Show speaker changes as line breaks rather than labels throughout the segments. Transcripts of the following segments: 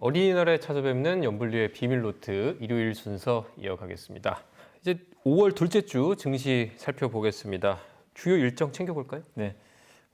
어린이날에 찾아뵙는 연불리의 비밀노트 일요일 순서 이어가겠습니다. 이제 5월 둘째 주 증시 살펴보겠습니다. 주요 일정 챙겨볼까요?
네.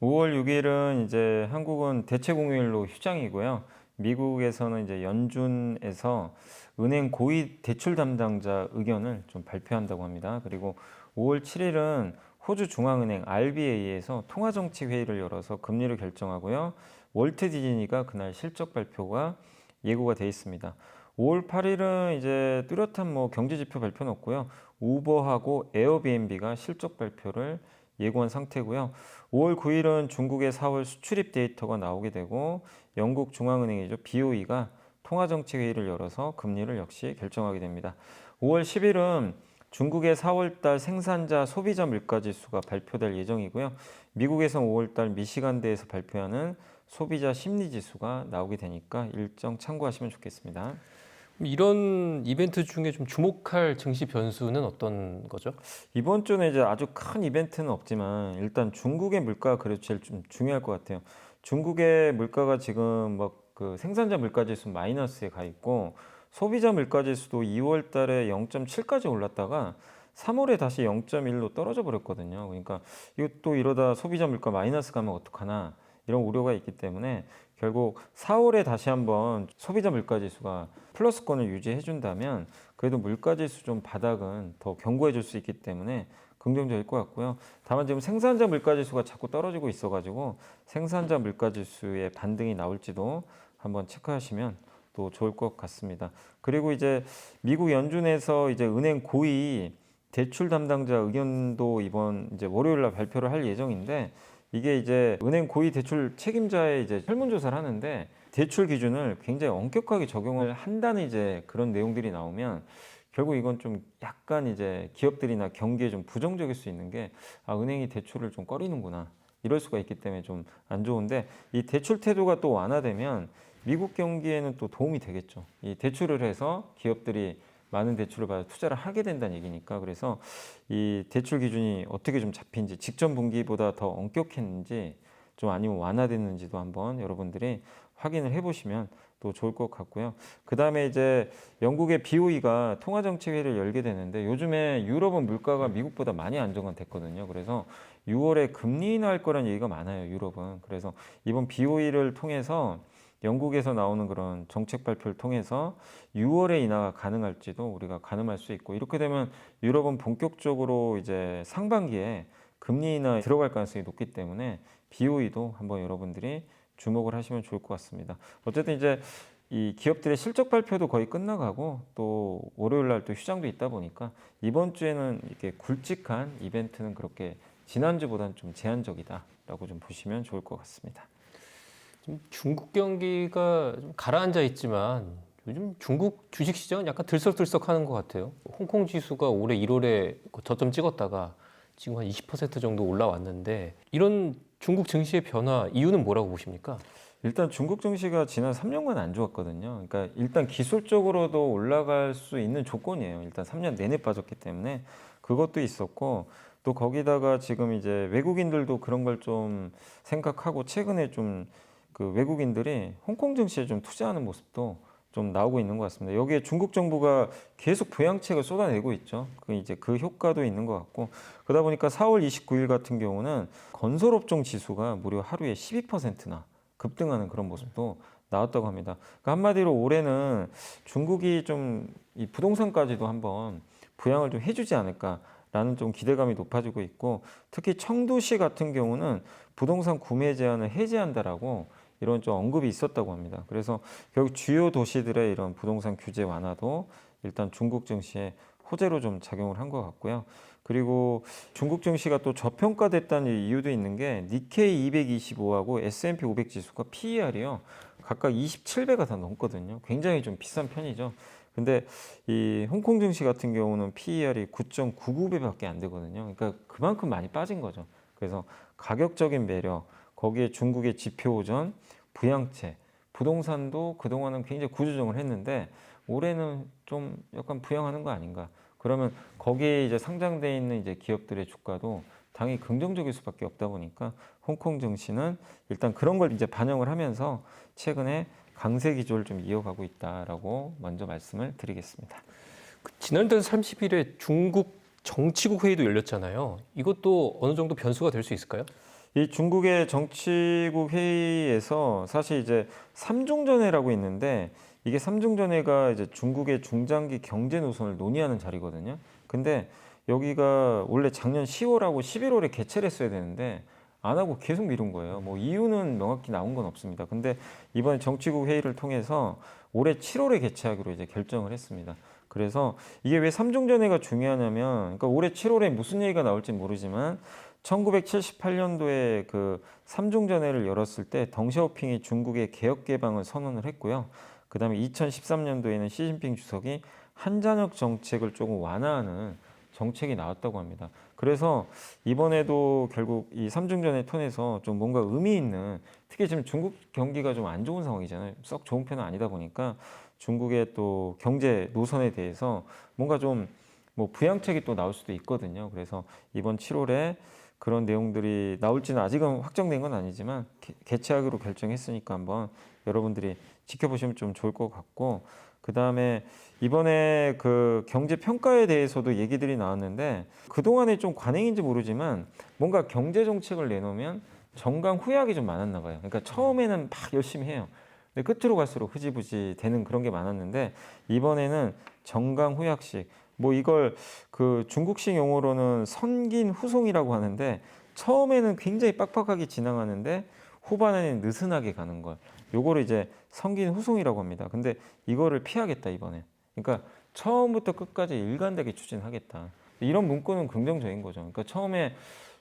5월 6일은 이제 한국은 대체 공휴일로 휴장이고요. 미국에서는 이제 연준에서 은행 고위 대출 담당자 의견을 좀 발표한다고 합니다. 그리고 5월 7일은 호주 중앙은행 RBA에서 통화정책 회의를 열어서 금리를 결정하고요. 월트 디즈니가 그날 실적 발표가 예고가 돼 있습니다. 5월 8일은 이제 뚜렷한 경제 지표 발표는 없고요. 우버하고 에어비앤비가 실적 발표를 예고한 상태고요. 5월 9일은 중국의 4월 수출입 데이터가 나오게 되고 영국 중앙은행이죠. BOE가 통화정책 회의를 열어서 금리를 역시 결정하게 됩니다. 5월 10일은 중국의 4월달 생산자 소비자 물가지수가 발표될 예정이고요. 미국에서 5월달 미시간대에서 발표하는 소비자 심리지수가 나오게 되니까 일정 참고하시면 좋겠습니다.
이런 이벤트 중에 좀 주목할 증시 변수는 어떤 거죠?
이번 주는 이제 아주 큰 이벤트는 없지만 일단 중국의 물가가 그래도 제일 좀 중요할 것 같아요. 중국의 물가가 지금 그 생산자 물가지수 마이너스에 가 있고 소비자 물가지수도 2월 달에 0.7까지 올랐다가 3월에 다시 0.1로 떨어져 버렸거든요. 그러니까 이것도 이러다 소비자 물가 마이너스 가면 어떡하나 이런 우려가 있기 때문에 결국 4월에 다시 한번 소비자 물가지수가 플러스권을 유지해 준다면 그래도 물가지수 좀 바닥은 더 견고해 줄 수 있기 때문에 긍정적일 것 같고요. 다만 지금 생산자 물가지수가 자꾸 떨어지고 있어가지고 생산자 물가지수의 반등이 나올지도 한번 체크하시면 또 좋을 것 같습니다. 그리고 이제 미국 연준에서 이제 은행 고위 대출 담당자 의견도 이번 이제 월요일 날 발표를 할 예정인데 이게 이제 은행 고위 대출 책임자의 이제 설문조사를 하는데 대출 기준을 굉장히 엄격하게 적용을 한다는 이제 그런 내용들이 나오면 결국 이건 좀 약간 이제 기업들이나 경기에 좀 부정적일 수 있는 게 은행이 대출을 좀 꺼리는구나 이럴 수가 있기 때문에 좀 안 좋은데 이 대출 태도가 또 완화되면 미국 경기에는 또 도움이 되겠죠. 이 대출을 해서 기업들이 많은 대출을 받아 투자를 하게 된다는 얘기니까 그래서 이 대출 기준이 어떻게 좀 잡힌지 직전 분기보다 더 엄격했는지 좀 아니면 완화됐는지도 한번 여러분들이 확인을 해보시면 또 좋을 것 같고요. 그 다음에 이제 영국의 BOE가 통화정책회의를 열게 되는데 요즘에 유럽은 물가가 미국보다 많이 안정화됐거든요. 그래서 6월에 금리 인하할 거라는 얘기가 많아요. 유럽은. 그래서 이번 BOE를 통해서 영국에서 나오는 그런 정책 발표를 통해서 6월에 인하가 가능할지도 우리가 가늠할 수 있고 이렇게 되면 유럽은 본격적으로 이제 상반기에 금리 인하에 들어갈 가능성이 높기 때문에 BOE도 한번 여러분들이 주목을 하시면 좋을 것 같습니다. 어쨌든 이제 이 기업들의 실적 발표도 거의 끝나가고 또 월요일 날 또 휴장도 있다 보니까 이번 주에는 이렇게 굵직한 이벤트는 그렇게 지난주보다는 좀 제한적이다라고 좀 보시면 좋을 것 같습니다.
중국 경기가 좀 가라앉아 있지만 요즘 중국 주식시장은 약간 들썩들썩하는 것 같아요. 홍콩 지수가 올해 1월에 저점 찍었다가 지금 한 20% 정도 올라왔는데 이런 중국 증시의 변화 이유는 뭐라고 보십니까?
일단 중국 증시가 지난 3년간 안 좋았거든요. 그러니까 일단 기술적으로도 올라갈 수 있는 조건이에요. 일단 3년 내내 빠졌기 때문에 그것도 있었고 또 거기다가 지금 이제 외국인들도 그런 걸 좀 생각하고 최근에 좀 그 외국인들이 홍콩 증시에 좀 투자하는 모습도 좀 나오고 있는 것 같습니다. 여기에 중국 정부가 계속 부양책을 쏟아내고 있죠. 그 효과도 있는 것 같고 그러다 보니까 4월 29일 같은 경우는 건설업종 지수가 무려 하루에 12%나 급등하는 그런 모습도 나왔다고 합니다. 그러니까 한마디로 올해는 중국이 좀 이 부동산까지도 한번 부양을 좀 해주지 않을까라는 좀 기대감이 높아지고 있고 특히 청두시 같은 경우는 부동산 구매 제한을 해제한다라고 이런 좀 언급이 있었다고 합니다. 그래서 결국 주요 도시들의 이런 부동산 규제 완화도 일단 중국 증시에 호재로 좀 작용을 한 것 같고요. 그리고 중국 증시가 또 저평가됐다는 이유도 있는 게 니케이 225하고 S&P 500 지수가 PER이요. 각각 27배가 다 넘거든요. 굉장히 좀 비싼 편이죠. 근데 이 홍콩 증시 같은 경우는 PER이 9.99배밖에 안 되거든요. 그러니까 그만큼 많이 빠진 거죠. 그래서 가격적인 매력, 거기에 중국의 지표호전, 부양책, 부동산도 그동안은 굉장히 구조정을 했는데 올해는 좀 약간 부양하는 거 아닌가. 그러면 거기에 이제 상장돼 있는 이제 기업들의 주가도 당연히 긍정적일 수밖에 없다 보니까 홍콩 증시는 일단 그런 걸 이제 반영을 하면서 최근에 강세 기조를 좀 이어가고 있다라고 먼저 말씀을 드리겠습니다.
지난달 30일에 중국 정치국 회의도 열렸잖아요. 이것도 어느 정도 변수가 될 수 있을까요?
이 중국의 정치국 회의에서 사실 이제 삼중전회라고 있는데 이게 삼중전회가 이제 중국의 중장기 경제 노선을 논의하는 자리거든요. 근데 여기가 원래 작년 10월하고 11월에 개최를 했어야 되는데 안 하고 계속 미룬 거예요. 뭐 이유는 명확히 나온 건 없습니다. 근데 이번에 정치국 회의를 통해서 올해 7월에 개최하기로 이제 결정을 했습니다. 그래서 이게 왜 삼중전회가 중요하냐면, 그러니까 올해 7월에 무슨 얘기가 나올지 모르지만 1978년도에 그 삼중전회를 열었을 때 덩샤오핑이 중국의 개혁 개방을 선언을 했고요. 그다음에 2013년도에는 시진핑 주석이 한잔역 정책을 조금 완화하는 정책이 나왔다고 합니다. 그래서 이번에도 결국 이 삼중전회 통해서 좀 뭔가 의미 있는, 특히 지금 중국 경기가 좀 안 좋은 상황이잖아요. 썩 좋은 편은 아니다 보니까 중국의 또 경제 노선에 대해서 뭔가 좀 뭐 부양책이 또 나올 수도 있거든요. 그래서 이번 7월에 그런 내용들이 나올지는 아직은 확정된 건 아니지만 개최하기로 결정했으니까 한번 여러분들이 지켜보시면 좀 좋을 것 같고, 그 다음에 이번에 그 경제 평가에 대해서도 얘기들이 나왔는데 그동안에 좀 관행인지 모르지만 뭔가 경제 정책을 내놓으면 정강 후약이 좀 많았나 봐요. 그러니까 처음에는 막 열심히 해요. 근데 끝으로 갈수록 흐지부지 되는 그런 게 많았는데 이번에는 정강 후약식, 뭐 이걸 그 중국식 용어로는 선긴 후송이라고 하는데 처음에는 굉장히 빡빡하게 진행하는데 후반에는 느슨하게 가는 걸, 요거를 이제 선긴 후송이라고 합니다. 근데 이거를 피하겠다 이번에. 그러니까 처음부터 끝까지 일관되게 추진하겠다. 이런 문구는 긍정적인 거죠. 그러니까 처음에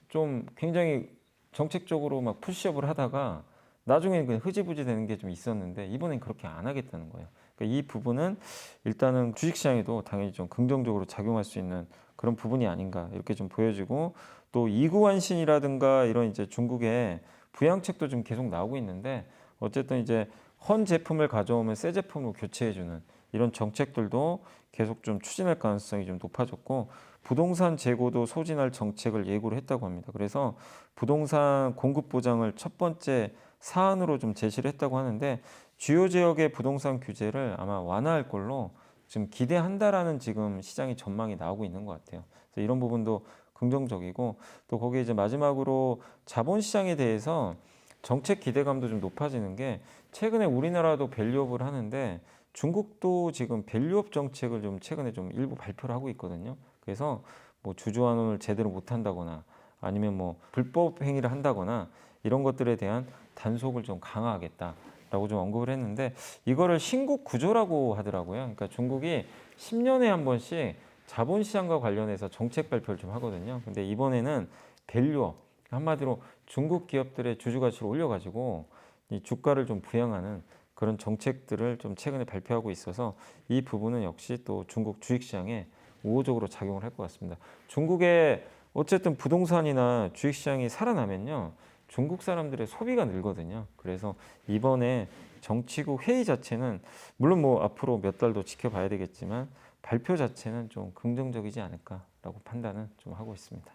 좀 굉장히 정책적으로 막 푸시업을 하다가 나중에는 그냥 흐지부지 되는 게 좀 있었는데 이번엔 그렇게 안 하겠다는 거예요. 그러니까 이 부분은 일단은 주식시장에도 당연히 좀 긍정적으로 작용할 수 있는 그런 부분이 아닌가 이렇게 좀 보여지고, 또 이구환신이라든가 이런 이제 중국의 부양책도 좀 계속 나오고 있는데 어쨌든 이제 헌 제품을 가져오면 새 제품으로 교체해주는 이런 정책들도 계속 좀 추진할 가능성이 좀 높아졌고, 부동산 재고도 소진할 정책을 예고를 했다고 합니다. 그래서 부동산 공급 보장을 첫 번째 사안으로 좀 제시를 했다고 하는데 주요 지역의 부동산 규제를 아마 완화할 걸로 지금 기대한다라는 지금 시장의 전망이 나오고 있는 것 같아요. 그래서 이런 부분도 긍정적이고, 또 거기에 이제 마지막으로 자본시장에 대해서 정책 기대감도 좀 높아지는 게, 최근에 우리나라도 밸류업을 하는데 중국도 지금 밸류업 정책을 좀 최근에 좀 일부 발표를 하고 있거든요. 그래서 뭐 주주환원을 제대로 못 한다거나 아니면 뭐 불법 행위를 한다거나 이런 것들에 대한 단속을 좀 강화하겠다라고 좀 언급을 했는데 이거를 신국 구조라고 하더라고요. 그러니까 중국이 10년에 한 번씩 자본시장과 관련해서 정책 발표를 좀 하거든요. 근데 이번에는 밸류업, 한마디로 중국 기업들의 주주 가치를 올려가지고 이 주가를 좀 부양하는 그런 정책들을 좀 최근에 발표하고 있어서 이 부분은 역시 또 중국 주식시장에 우호적으로 작용을 할 것 같습니다. 중국의 어쨌든 부동산이나 주식시장이 살아나면요, 중국 사람들의 소비가 늘거든요. 그래서 이번에 정치국 회의 자체는 물론 뭐 앞으로 몇 달 더 지켜봐야 되겠지만 발표 자체는 좀 긍정적이지 않을까라고 판단은 좀 하고 있습니다.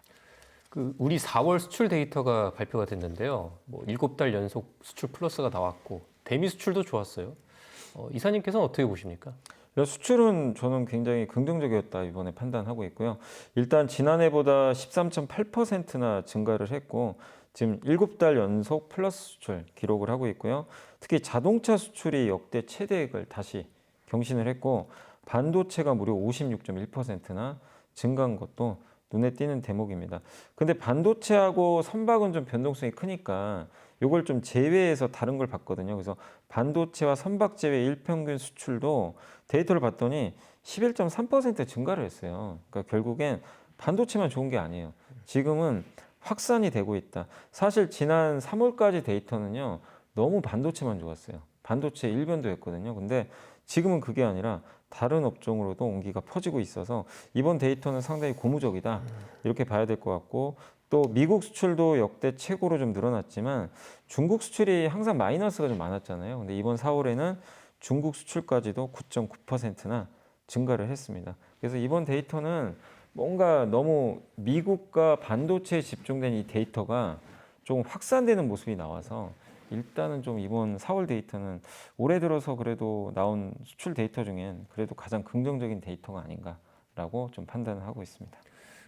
그 우리 4월 수출 데이터가 발표가 됐는데요. 뭐 7달 연속 수출 플러스가 나왔고 대미 수출도 좋았어요. 이사님께서는 어떻게 보십니까?
수출은 저는 굉장히 긍정적이었다 이번에 판단하고 있고요. 일단 지난해보다 13.8%나 증가를 했고 지금 7달 연속 플러스 수출 기록을 하고 있고요. 특히 자동차 수출이 역대 최대액을 다시 경신을 했고 반도체가 무려 56.1%나 증가한 것도 눈에 띄는 대목입니다. 근데 반도체하고 선박은 좀 변동성이 크니까 이걸 좀 제외해서 다른 걸 봤거든요. 그래서 반도체와 선박 제외 일평균 수출도 데이터를 봤더니 11.3% 증가를 했어요. 그러니까 결국엔 반도체만 좋은 게 아니에요. 지금은 확산이 되고 있다. 사실 지난 3월까지 데이터는요, 너무 반도체만 좋았어요. 반도체 일변도였거든요. 근데 지금은 그게 아니라 다른 업종으로도 온기가 퍼지고 있어서 이번 데이터는 상당히 고무적이다 이렇게 봐야 될 것 같고, 또 미국 수출도 역대 최고로 좀 늘어났지만 중국 수출이 항상 마이너스가 좀 많았잖아요. 근데 이번 4월에는 중국 수출까지도 9.9%나 증가를 했습니다. 그래서 이번 데이터는 뭔가 너무 미국과 반도체에 집중된 이 데이터가 좀 확산되는 모습이 나와서 일단은 좀 이번 4월 데이터는 올해 들어서 그래도 나온 수출 데이터 중엔 그래도 가장 긍정적인 데이터가 아닌가라고 좀 판단을 하고 있습니다.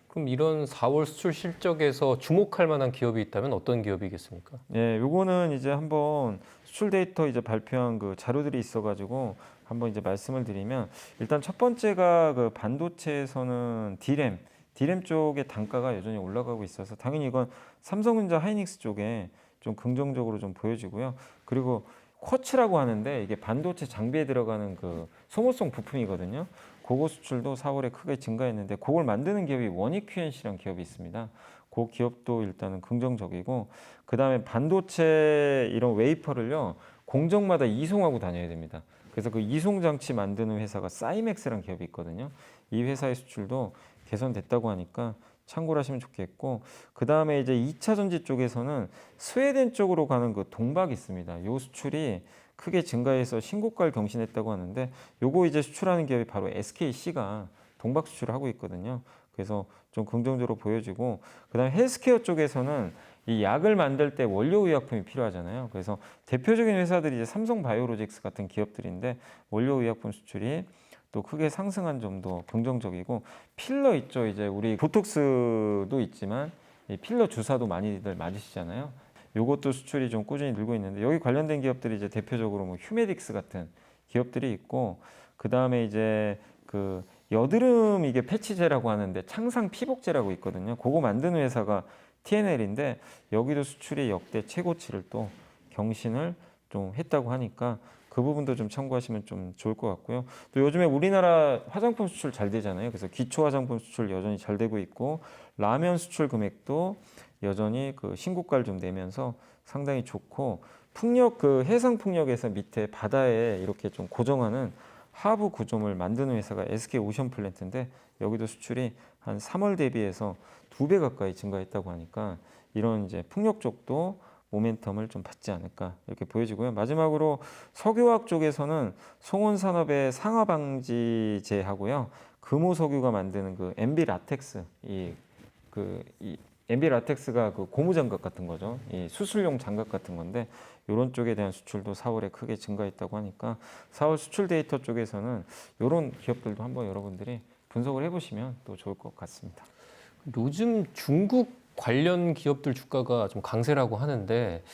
그럼 이런 4월 수출 실적에서 주목할 만한 기업이 있다면 어떤 기업이겠습니까?
예, 요거는 이제 한번 수출 데이터 이제 발표한 그 자료들이 있어가지고 한번 이제 말씀을 드리면 일단 첫 번째가 그 반도체에서는 디램 쪽의 단가가 여전히 올라가고 있어서 당연히 이건 삼성전자 하이닉스 쪽에 좀 긍정적으로 좀 보여지고요. 그리고 쿼츠라고 하는데 이게 반도체 장비에 들어가는 그 소모성 부품이거든요. 그거 수출도 4월에 크게 증가했는데 그걸 만드는 기업이 원익QNC라는 기업이 있습니다. 그 기업도 일단은 긍정적이고 그 다음에 반도체 이런 웨이퍼를요 공정마다 이송하고 다녀야 됩니다. 그래서 그 이송 장치 만드는 회사가 사이맥스라는 기업이 있거든요. 이 회사의 수출도 개선됐다고 하니까 참고를 하시면 좋겠고 그 다음에 이제 2차 전지 쪽에서는 스웨덴 쪽으로 가는 그 동박이 있습니다. 요 수출이 크게 증가해서 신고가를 경신했다고 하는데 요거 이제 수출하는 기업이 바로 SKC가 동박 수출을 하고 있거든요. 그래서 좀 긍정적으로 보여지고 그다음에 헬스케어 쪽에서는 이 약을 만들 때 원료 의약품이 필요하잖아요. 그래서 대표적인 회사들이 이제 삼성바이오로직스 같은 기업들인데 원료 의약품 수출이 또 크게 상승한 점도 긍정적이고 필러 있죠. 이제 우리 보톡스도 있지만 이 필러 주사도 많이들 맞으시잖아요. 요것도 수출이 좀 꾸준히 늘고 있는데 여기 관련된 기업들이 이제 대표적으로 뭐 휴메딕스 같은 기업들이 있고 그 다음에 이제 그 여드름 이게 패치제라고 하는데 창상 피복제라고 있거든요. 그거 만드는 회사가 TNL인데 여기도 수출이 역대 최고치를 또 경신을 좀 했다고 하니까 그 부분도 좀 참고하시면 좀 좋을 것 같고요. 또 요즘에 우리나라 화장품 수출 잘 되잖아요. 그래서 기초 화장품 수출 여전히 잘 되고 있고 라면 수출 금액도 여전히 그 신고가를 좀 내면서 상당히 좋고 풍력 그 해상 풍력에서 밑에 바다에 이렇게 좀 고정하는 하부 구조물 만드는 회사가 SK 오션 플랜트인데 여기도 수출이 한 3월 대비해서 2배 가까이 증가했다고 하니까 이런 이제 풍력 쪽도 모멘텀을 좀 받지 않을까 이렇게 보여지고요. 마지막으로 석유화학 쪽에서는 송원산업의 상하방지제하고요. 금호석유가 만드는 그 MB 라텍스 이 MB 라텍스가 그 고무장갑 같은 거죠. 이 수술용 장갑 같은 건데 이런 쪽에 대한 수출도 4월에 크게 증가했다고 하니까 4월 수출 데이터 쪽에서는 이런 기업들도 한번 여러분들이 분석을 해보시면 또 좋을 것 같습니다.
요즘 중국 관련 기업들 주가가 좀 강세라고 하는데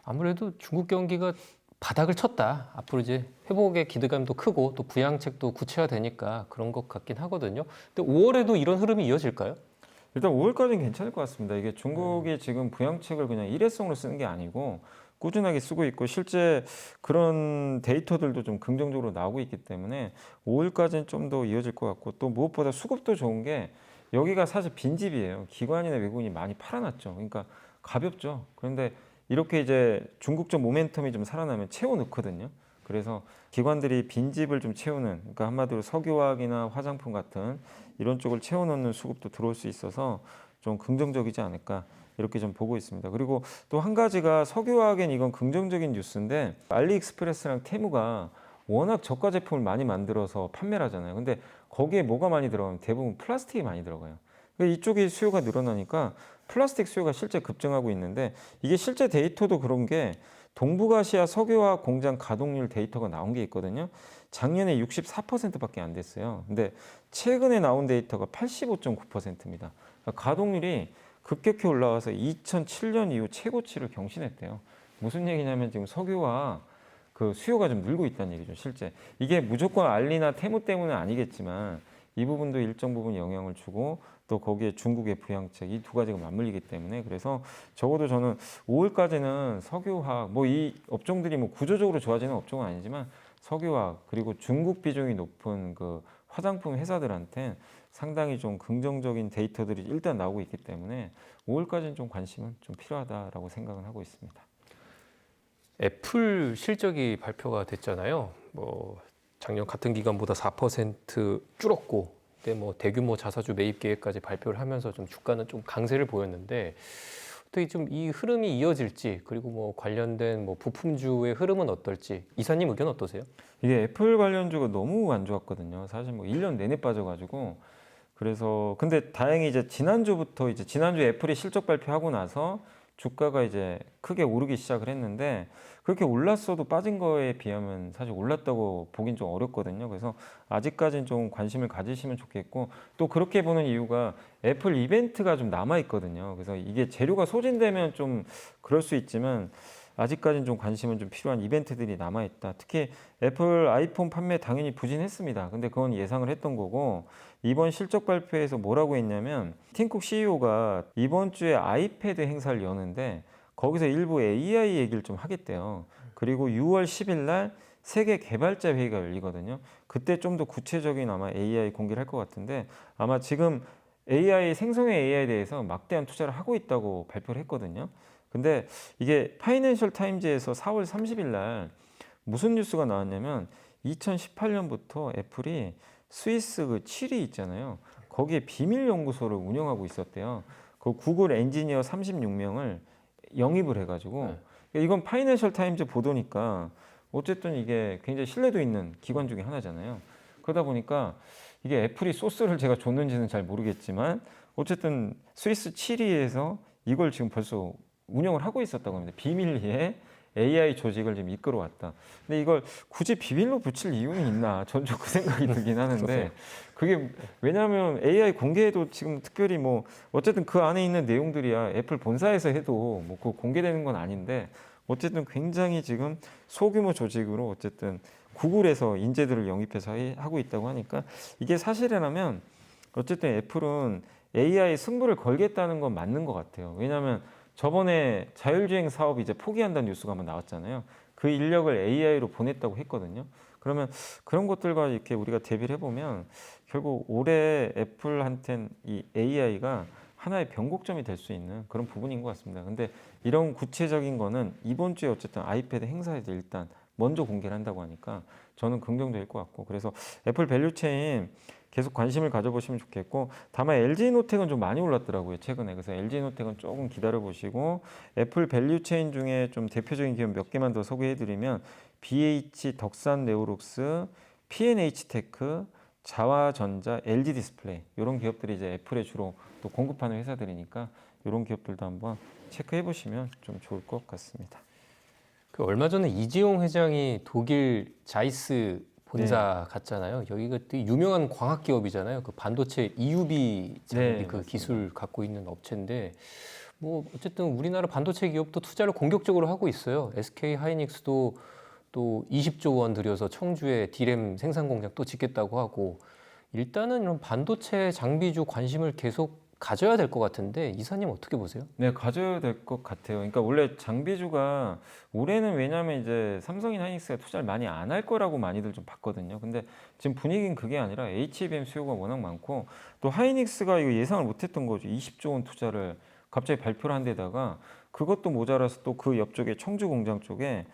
아무래도 중국 경기가 바닥을 쳤다. 앞으로 이제 회복의 기대감도 크고 또 부양책도 구체화되니까 그런 것 같긴 하거든요. 근데 5월에도 이런 흐름이 이어질까요?
일단 5월까지는 괜찮을 것 같습니다. 이게 중국이 지금 부양책을 그냥 일회성으로 쓰는 게 아니고 꾸준하게 쓰고 있고 실제 그런 데이터들도 좀 긍정적으로 나오고 있기 때문에 5월까지는 좀 더 이어질 것 같고 또 무엇보다 수급도 좋은 게 여기가 사실 빈집이에요. 기관이나 외국인이 많이 팔아놨죠. 그러니까 가볍죠. 그런데 이렇게 이제 중국 쪽 모멘텀이 좀 살아나면 채워 넣거든요. 그래서 기관들이 빈집을 좀 채우는, 그러니까 한마디로 석유화학이나 화장품 같은 이런 쪽을 채워 넣는 수급도 들어올 수 있어서 좀 긍정적이지 않을까 이렇게 좀 보고 있습니다. 그리고 또 한 가지가 석유화학엔 이건 긍정적인 뉴스인데 알리익스프레스랑 테무가 워낙 저가 제품을 많이 만들어서 판매를 하잖아요. 근데 거기에 뭐가 많이 들어가면 대부분 플라스틱이 많이 들어가요. 그러니까 이쪽이 수요가 늘어나니까 플라스틱 수요가 실제 급증하고 있는데 이게 실제 데이터도 그런 게 동북아시아 석유화학 공장 가동률 데이터가 나온 게 있거든요. 작년에 64%밖에 안 됐어요. 근데 최근에 나온 데이터가 85.9%입니다. 그러니까 가동률이 급격히 올라와서 2007년 이후 최고치를 경신했대요. 무슨 얘기냐면 지금 석유화학 그 수요가 좀 늘고 있다는 얘기죠, 실제. 이게 무조건 알리나 테무 때문은 아니겠지만 이 부분도 일정 부분 영향을 주고 또 거기에 중국의 부양책 이 두 가지가 맞물리기 때문에 그래서 적어도 저는 5월까지는 석유화학 뭐 이 업종들이 뭐 구조적으로 좋아지는 업종은 아니지만 석유화학 그리고 중국 비중이 높은 그 화장품 회사들한테 상당히 좀 긍정적인 데이터들이 일단 나오고 있기 때문에 5월까지는 좀 관심은 좀 필요하다라고 생각은 하고 있습니다.
애플 실적이 발표가 됐잖아요. 뭐 작년 같은 기간보다 4% 줄었고, 근데 뭐 대규모 자사주 매입 계획까지 발표를 하면서 좀 주가는 좀 강세를 보였는데 어떻게 좀 이 흐름이 이어질지 그리고 뭐 관련된 뭐 부품주의 흐름은 어떨지 이사님 의견 어떠세요?
이게 애플 관련주가 너무 안 좋았거든요. 사실 뭐 1년 내내 빠져가지고 그래서 근데 다행히 이제 지난주 애플이 실적 발표하고 나서 주가가 이제 크게 오르기 시작을 했는데 그렇게 올랐어도 빠진 거에 비하면 사실 올랐다고 보긴 좀 어렵거든요. 그래서 아직까지는 좀 관심을 가지시면 좋겠고 또 그렇게 보는 이유가 애플 이벤트가 좀 남아 있거든요. 그래서 이게 재료가 소진되면 좀 그럴 수 있지만 아직까지는 좀 관심은 좀 필요한 이벤트들이 남아 있다. 특히 애플 아이폰 판매 당연히 부진했습니다. 근데 그건 예상을 했던 거고 이번 실적 발표에서 뭐라고 했냐면 팀쿡 CEO가 이번 주에 아이패드 행사를 여는데 거기서 일부 AI 얘기를 좀 하겠대요. 그리고 6월 10일 날 세계 개발자 회의가 열리거든요. 그때 좀 더 구체적인 아마 AI 공개를 할 것 같은데 아마 지금 AI 생성형 AI에 대해서 막대한 투자를 하고 있다고 발표를 했거든요. 근데 이게 파이낸셜 타임즈에서 4월 30일 날 무슨 뉴스가 나왔냐면 2018년부터 애플이 스위스 그 치리 있잖아요. 거기에 비밀 연구소를 운영하고 있었대요. 그 구글 엔지니어 36명을 영입을 해가지고 이건 파이낸셜 타임즈 보도니까 어쨌든 이게 굉장히 신뢰도 있는 기관 중에 하나잖아요. 그러다 보니까 이게 애플이 소스를 제가 줬는지는 잘 모르겠지만 어쨌든 스위스 치리에서 이걸 지금 벌써 운영을 하고 있었다고 합니다. 비밀리에 AI 조직을 지금 이끌어왔다. 근데 이걸 굳이 비밀로 붙일 이유는 있나? 전 좀 그 생각이 들긴 하는데 그게 왜냐하면 AI 공개해도 지금 특별히 뭐 어쨌든 그 안에 있는 내용들이야 애플 본사에서 해도 뭐 그거 공개되는 건 아닌데 어쨌든 굉장히 지금 소규모 조직으로 어쨌든 구글에서 인재들을 영입해서 하고 있다고 하니까 이게 사실이라면 어쨌든 애플은 AI 승부를 걸겠다는 건 맞는 것 같아요. 왜냐하면 저번에 자율주행 사업 이제 포기한다는 뉴스가 한번 나왔잖아요. 그 인력을 AI로 보냈다고 했거든요. 그러면 그런 것들과 이렇게 우리가 대비를 해보면 결국 올해 애플한텐 이 AI가 하나의 변곡점이 될 수 있는 그런 부분인 것 같습니다. 근데 이런 구체적인 거는 이번 주에 어쨌든 아이패드 행사에서 일단 먼저 공개를 한다고 하니까 저는 긍정적일 것 같고 그래서 애플 밸류체인 계속 관심을 가져보시면 좋겠고 다만 LG노텍은 좀 많이 올랐더라고요 최근에. 그래서 LG노텍은 조금 기다려보시고 애플 밸류체인 중에 좀 대표적인 기업 몇 개만 더 소개해드리면 BH, 덕산 네오룩스, P&H테크, 자화전자, LG디스플레이 이런 기업들이 이제 애플에 주로 또 공급하는 회사들이니까 이런 기업들도 한번 체크해 보시면 좀 좋을 것 같습니다.
그 얼마 전에 이재용 회장이 독일 자이스 본사 갔잖아요. 여기가 되게 유명한 광학 기업이잖아요. 그 반도체 EUV 장비
네,
그
맞습니다.
기술 갖고 있는 업체인데 뭐 어쨌든 우리나라 반도체 기업도 투자를 공격적으로 하고 있어요. SK 하이닉스도 또 20조 원 들여서 청주에 D램 생산 공장 또 짓겠다고 하고 일단은 이런 반도체 장비주 관심을 계속 가져야 될 것 같은데 이사님 어떻게 보세요?
네, 가져야 될 것 같아요. 그러니까 원래 장비주가 올해는 왜냐하면 이제 삼성이나 하이닉스가 투자를 많이 안 할 거라고 많이들 좀 봤거든요. 근데 지금 분위기는 그게 아니라 HBM 수요가 워낙 많고 또 하이닉스가 이거 예상을 못했던 거죠. 20조 원 투자를 갑자기 발표를 한 데다가 그것도 모자라서 또 그 옆쪽에 청주 공장 쪽에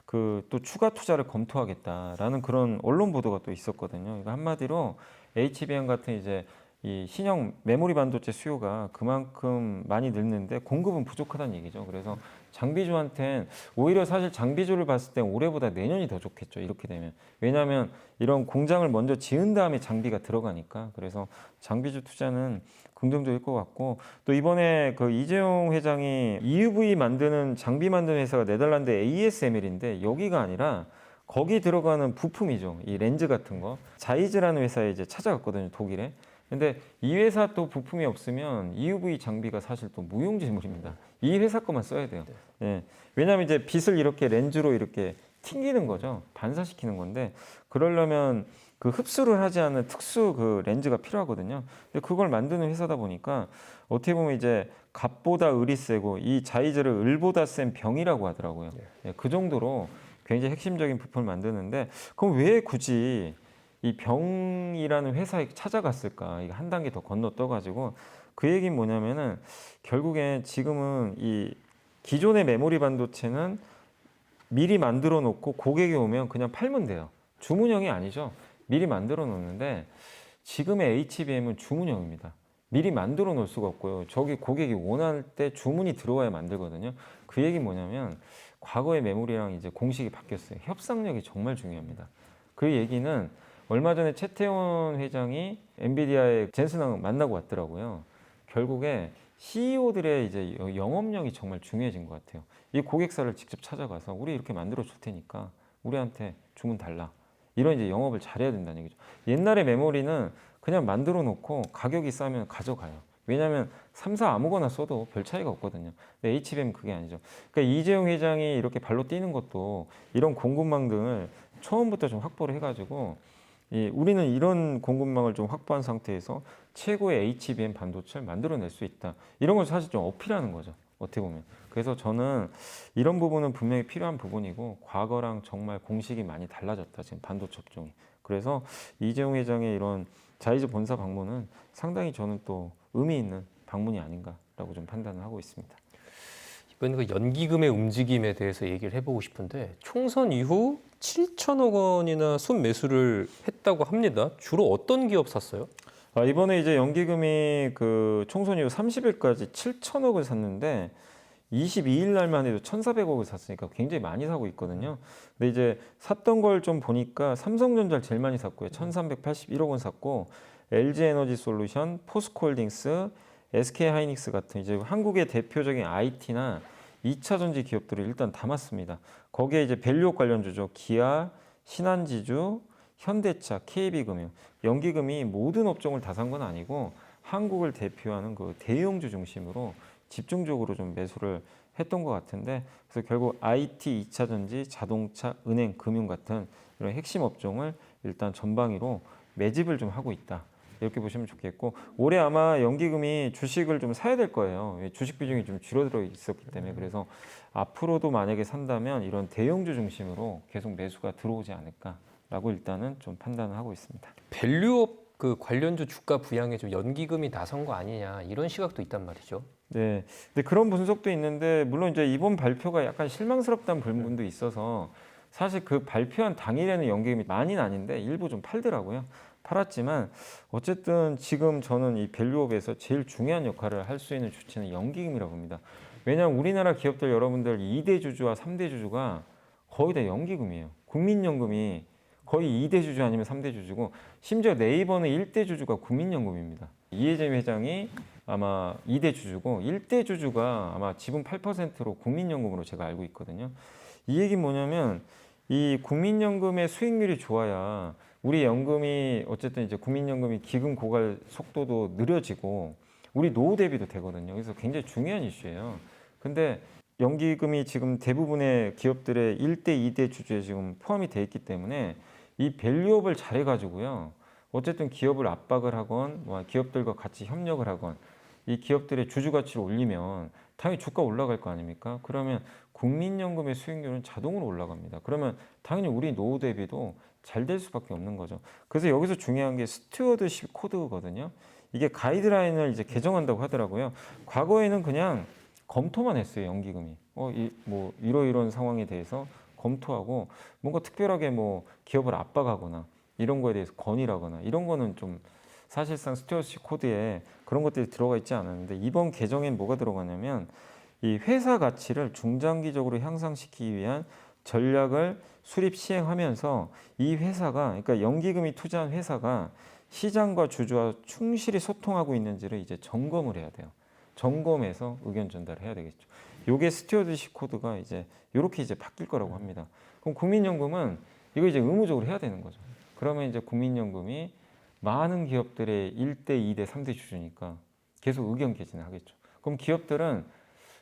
그 또 추가 투자를 검토하겠다라는 그런 언론 보도가 또 있었거든요. 그러니까 한마디로 HBM 같은 이제 이 신형 메모리 반도체 수요가 그만큼 많이 늘는데 공급은 부족하다는 얘기죠. 그래서 장비주한테는 오히려 사실 장비주를 봤을 때 올해보다 내년이 더 좋겠죠. 이렇게 되면. 왜냐하면 이런 공장을 먼저 지은 다음에 장비가 들어가니까. 그래서 장비주 투자는 긍정적일 것 같고 또 이번에 그 이재용 회장이 EUV 만드는 장비 만드는 회사가 네덜란드 ASML인데 여기가 아니라 거기 들어가는 부품이죠. 이 렌즈 같은 거. 자이즈라는 회사에 이제 찾아갔거든요. 독일에. 근데 이 회사 또 부품이 없으면 EUV 장비가 사실 또 무용지물입니다. 이 회사 것만 써야 돼요. 예. 왜냐하면 이제 빛을 이렇게 렌즈로 이렇게 튕기는 거죠. 반사시키는 건데 그러려면 그 흡수를 하지 않는 특수 그 렌즈가 필요하거든요. 근데 그걸 만드는 회사다 보니까 어떻게 보면 이제 값보다 을이 세고 이 자이즈를 을보다 센 병이라고 하더라고요. 예, 그 정도로 굉장히 핵심적인 부품을 만드는데 그럼 왜 굳이 이 병이라는 회사에 찾아갔을까? 이거 한 단계 더 건너 떠가지고 그 얘기는 뭐냐면은 결국엔 지금은 이 기존의 메모리 반도체는 미리 만들어 놓고 고객이 오면 그냥 팔면 돼요. 주문형이 아니죠. 미리 만들어 놓는데 지금의 HBM은 주문형입니다. 미리 만들어 놓을 수가 없고요. 저기 고객이 원할 때 주문이 들어와야 만들거든요. 그 얘기 뭐냐면 과거의 메모리랑 이제 공식이 바뀌었어요. 협상력이 정말 중요합니다. 그 얘기는 얼마 전에 최태원 회장이 엔비디아의 젠슨왕 만나고 왔더라고요. 결국에 CEO들의 이제 영업력이 정말 중요해진 것 같아요. 이 고객사를 직접 찾아가서 우리 이렇게 만들어 줄 테니까 우리한테 주문 달라. 이런 이제 영업을 잘해야 된다는 얘기죠. 옛날에 메모리는 그냥 만들어 놓고 가격이 싸면 가져가요. 왜냐하면 3사 아무거나 써도 별 차이가 없거든요. 근데 HBM 그게 아니죠. 그러니까 이재용 회장이 이렇게 발로 뛰는 것도 이런 공급망 등을 처음부터 좀 확보를 해가지고 우리는 이런 공급망을 좀 확보한 상태에서 최고의 HBM 반도체를 만들어낼 수 있다. 이런 걸 사실 좀 어필하는 거죠. 어떻게 보면. 그래서 저는 이런 부분은 분명히 필요한 부분이고 과거랑 정말 공식이 많이 달라졌다. 지금 반도체 업종이. 그래서 이재용 회장의 이런 자이즈 본사 방문은 상당히 저는 또 의미 있는 방문이 아닌가라고 좀 판단을 하고 있습니다.
이번 그 연기금의 움직임에 대해서 얘기를 해보고 싶은데 총선 이후 7천억 원이나 순매수를 했다고 합니다. 주로 어떤 기업 샀어요?
이번에 이제 연기금이 그 총선 이후 30일까지 7천억을 샀는데 22일 날만 해도 1,400억을 샀으니까 굉장히 많이 사고 있거든요. 근데 이제 샀던 걸 좀 보니까 삼성전자를 제일 많이 샀고요. 1,381억 원 샀고 LG에너지솔루션, 포스코홀딩스, SK하이닉스 같은 이제 한국의 대표적인 IT나 2차 전지 기업들을 일단 담았습니다. 거기에 이제 밸류업 관련주죠. 기아, 신한지주, 현대차, KB금융, 연기금이 모든 업종을 다 산 건 아니고 한국을 대표하는 그 대형주 중심으로 집중적으로 좀 매수를 했던 것 같은데 그래서 결국 IT, 2차 전지, 자동차, 은행, 금융 같은 이런 핵심 업종을 일단 전방위로 매집을 좀 하고 있다. 이렇게 보시면 좋겠고 올해 아마 연기금이 주식을 좀 사야 될 거예요. 주식 비중이 좀 줄어들어 있었기 때문에 그래서 앞으로도 만약에 산다면 이런 대형주 중심으로 계속 매수가 들어오지 않을까라고 일단은 좀 판단을 하고 있습니다.
밸류업 그 관련주 주가 부양에 좀 연기금이 나선 거 아니냐 이런 시각도 있단 말이죠.
네, 근데 그런 분석도 있는데 물론 이제 이번 발표가 약간 실망스럽다는 부분도 있어서 사실 그 발표한 당일에는 연기금이 많이는 아닌데 일부 좀 팔더라고요. 팔았지만 어쨌든 지금 저는 이 밸류업에서 제일 중요한 역할을 할 수 있는 주체는 연기금이라고 봅니다. 왜냐하면 우리나라 기업들 여러분들 2대 주주와 3대 주주가 거의 다 연기금이에요. 국민연금이 거의 2대 주주 아니면 3대 주주고 심지어 네이버는 1대 주주가 국민연금입니다. 이해재 회장이 아마 2대 주주고 1대 주주가 아마 지분 8%로 국민연금으로 제가 알고 있거든요. 이 얘기는 뭐냐면 이 국민연금의 수익률이 좋아야 우리 연금이 어쨌든 이제 국민연금이 기금 고갈 속도도 느려지고 우리 노후 대비도 되거든요. 그래서 굉장히 중요한 이슈예요. 근데 연기금이 지금 대부분의 기업들의 1대, 2대 주주에 지금 포함이 돼 있기 때문에 이 밸류업을 잘해가지고요. 어쨌든 기업을 압박을 하건 뭐 기업들과 같이 협력을 하건 이 기업들의 주주 가치를 올리면 당연히 주가 올라갈 거 아닙니까? 그러면 국민연금의 수익률은 자동으로 올라갑니다. 그러면 당연히 우리 노후 대비도 잘 될 수밖에 없는 거죠. 그래서 여기서 중요한 게 스튜어드십 코드거든요. 이게 가이드라인을 이제 개정한다고 하더라고요. 과거에는 그냥 검토만 했어요, 연기금이. 뭐 이러이러한 상황에 대해서 검토하고 뭔가 특별하게 뭐 기업을 압박하거나 이런 거에 대해서 건의하거나 이런 거는 좀 사실상 스튜어드십 코드에 그런 것들이 들어가 있지 않았는데 이번 개정엔 뭐가 들어가냐면 이 회사 가치를 중장기적으로 향상시키기 위한 전략을 수립 시행하면서 이 회사가 그러니까 연기금이 투자한 회사가 시장과 주주와 충실히 소통하고 있는지를 이제 점검을 해야 돼요. 점검해서 의견 전달을 해야 되겠죠. 요게 스튜어드십 코드가 이제 이렇게 이제 바뀔 거라고 합니다. 그럼 국민연금은 이거 이제 의무적으로 해야 되는 거죠. 그러면 이제 국민연금이 많은 기업들의 1대, 2대, 3대 주주니까 계속 의견 개진을 하겠죠. 그럼 기업들은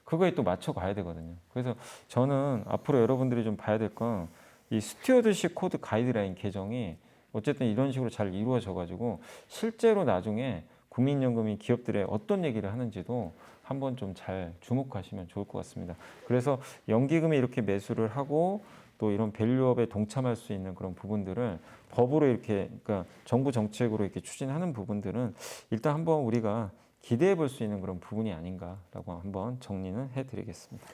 그거에 또 맞춰가야 되거든요. 그래서 저는 앞으로 여러분들이 좀 봐야 될 건 이 스튜어드십 코드 가이드라인 개정이 어쨌든 이런 식으로 잘 이루어져 가지고 실제로 나중에 국민연금이 기업들의 어떤 얘기를 하는지도 한번 좀 잘 주목하시면 좋을 것 같습니다. 그래서 연기금이 이렇게 매수를 하고 또 이런 밸류업에 동참할 수 있는 그런 부분들을 법으로 이렇게 그러니까 정부 정책으로 이렇게 추진하는 부분들은 일단 한번 우리가 기대해 볼 수 있는 그런 부분이 아닌가라고 한번 정리는 해드리겠습니다.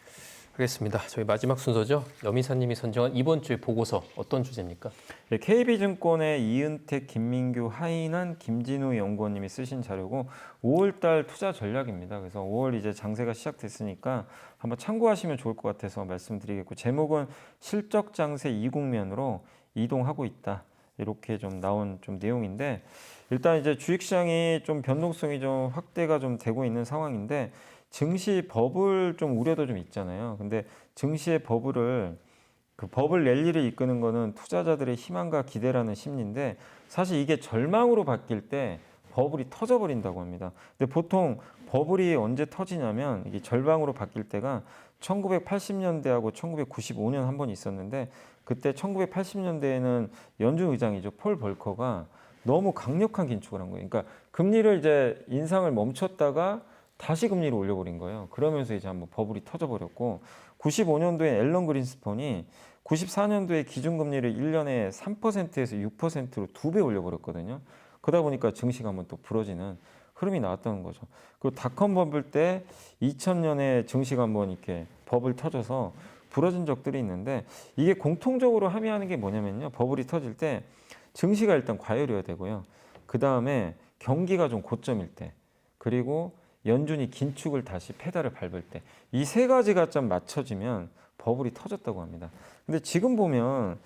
알겠습니다. 저희 마지막 순서죠. 여미사님이 선정한 이번 주의 보고서 어떤 주제입니까?
네, KB증권의 이은택, 김민규, 하인한, 김진우 연구원님이 쓰신 자료고 5월달 투자 전략입니다. 그래서 5월 이제 장세가 시작됐으니까 한번 참고하시면 좋을 것 같아서 말씀드리겠고 제목은 실적 장세 이국면으로 이동하고 있다. 이렇게 좀 나온 좀 내용인데 일단 이제 주식시장이 좀 변동성이 좀 확대가 좀 되고 있는 상황인데 증시 버블 좀 우려도 좀 있잖아요. 근데 증시의 버블을 그 버블 랠리를 이끄는 거는 투자자들의 희망과 기대라는 심리인데 사실 이게 절망으로 바뀔 때 버블이 터져버린다고 합니다. 근데 보통 버블이 언제 터지냐면 이게 절망으로 바뀔 때가 1980년대하고 1995년 한 번 있었는데 그때 1980년대에는 연준 의장이죠. 폴 벌커가 너무 강력한 긴축을 한 거예요. 그러니까 금리를 이제 인상을 멈췄다가 다시 금리를 올려버린 거예요. 그러면서 이제 한번 버블이 터져버렸고 95년도에 앨런 그린스펀이 94년도에 기준금리를 1년에 3%에서 6%로 2배 올려버렸거든요. 그러다 보니까 증시가 한번 또 부러지는 흐름이 나왔다는 거죠. 그리고 닷컴 버블 때 2000년에 증시가 한번 이렇게 버블 터져서 부러진 적들이 있는데 이게 공통적으로 함의하는 게 뭐냐면요. 버블이 터질 때 증시가 일단 과열이어야 되고요. 그 다음에 경기가 좀 고점일 때 그리고 연준이 긴축을 다시 페달을 밟을 때 이 세 가지가 좀 맞춰지면 버블이 터졌다고 합니다. 근데 지금 보면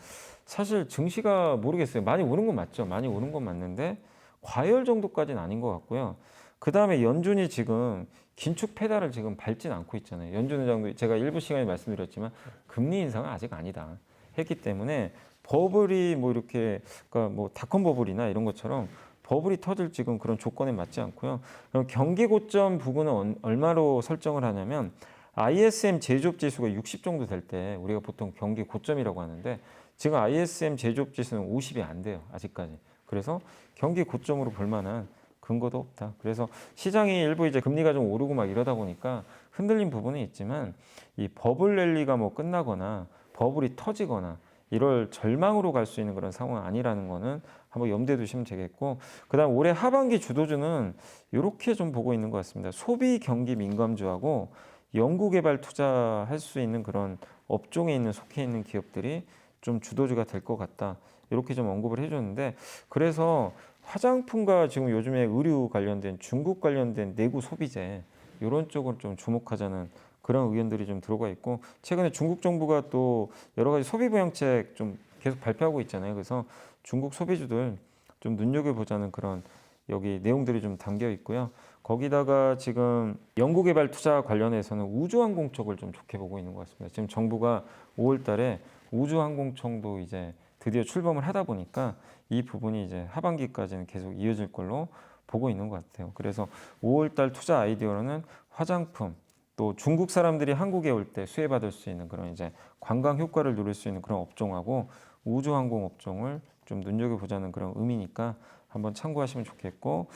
사실 증시가 모르겠어요. 많이 오른 건 맞죠. 많이 오른 건 맞는데 과열 정도까지는 아닌 것 같고요. 그 다음에 연준이 지금 긴축 페달을 지금 밟진 않고 있잖아요. 연준 의장도 제가 일부 시간에 말씀드렸지만 금리 인상은 아직 아니다 했기 때문에 버블이 뭐 이렇게 그러니까 뭐 닷컴 버블이나 이런 것처럼 버블이 터질 지금 그런 조건에 맞지 않고요. 그럼 경기 고점 부근은 얼마로 설정을 하냐면 ISM 제조업 지수가 60 정도 될 때 우리가 보통 경기 고점이라고 하는데 지금 ISM 제조업 지수는 50이 안 돼요. 아직까지. 그래서 경기 고점으로 볼 만한 근거도 없다. 그래서 시장이 일부 이제 금리가 좀 오르고 막 이러다 보니까 흔들린 부분이 있지만 이 버블 랠리가 뭐 끝나거나 버블이 터지거나 이럴 절망으로 갈 수 있는 그런 상황은 아니라는 거는 한번 염두에 두시면 되겠고 그다음 올해 하반기 주도주는 이렇게 좀 보고 있는 것 같습니다. 소비 경기 민감주하고 연구개발 투자할 수 있는 그런 업종에 있는 속해 있는 기업들이 좀 주도주가 될 것 같다. 이렇게 좀 언급을 해줬는데 그래서 화장품과 지금 요즘에 의류 관련된 중국 관련된 내구 소비재 이런 쪽을 좀 주목하자는 그런 의견들이 좀 들어가 있고 최근에 중국 정부가 또 여러 가지 소비 부양책 좀 계속 발표하고 있잖아요. 그래서 중국 소비주들 좀 눈여겨보자는 그런 여기 내용들이 좀 담겨 있고요. 거기다가 지금 연구개발 투자 관련해서는 우주항공 쪽을 좀 좋게 보고 있는 것 같습니다. 지금 정부가 5월 달에 우주항공청도 이제 드디어 출범을 하다 보니까 이 부분이 이제 하반기까지는 계속 이어질 걸로 보고 있는 것 같아요. 그래서 5월 달 투자 아이디어로는 화장품, 또 중국 사람들이 한국에 올 때 수혜받을 수 있는 그런 이제 관광 효과를 누릴 수 있는 그런 업종하고 우주항공 업종을 좀 눈여겨보자는 그런 의미니까 한번 참고하시면 좋겠고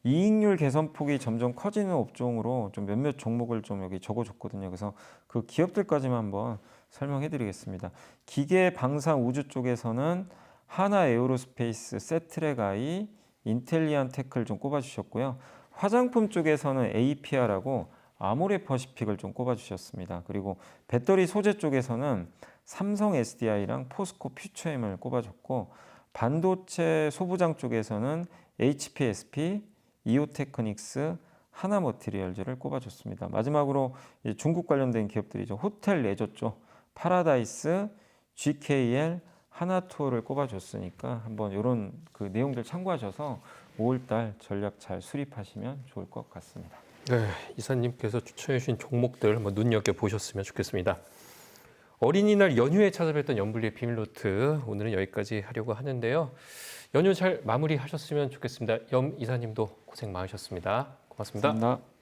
이익률 개선폭이 점점 커지는 업종으로 좀 몇몇 종목을 좀 여기 적어줬거든요. 그래서 그 기업들까지만 한번 설명해드리겠습니다. 기계 방산 우주 쪽에서는 하나 에어로스페이스, 세트랙아이, 인텔리안 테크를 좀 꼽아주셨고요. 화장품 쪽에서는 APR하고 아모레퍼시픽을 좀 꼽아주셨습니다. 그리고 배터리 소재 쪽에서는 삼성 SDI랑 포스코 퓨처엠을 꼽아줬고 반도체 소부장 쪽에서는 HPSP, 이오테크닉스, 하나머티리얼즈를 꼽아줬습니다. 마지막으로 중국 관련된 기업들이죠. 호텔 레저 쪽 파라다이스, GKL, 하나투어를 꼽아줬으니까 한번 이런 그 내용들 참고하셔서 5월달 전략 잘 수립하시면 좋을 것 같습니다.
네, 이사님께서 추천해 주신 종목들 한번 눈여겨보셨으면 좋겠습니다. 어린이날 연휴에 찾아뵀던 염블리의 비밀노트 오늘은 여기까지 하려고 하는데요. 연휴 잘 마무리하셨으면 좋겠습니다. 염 이사님도 고생 많으셨습니다. 고맙습니다.
감사합니다.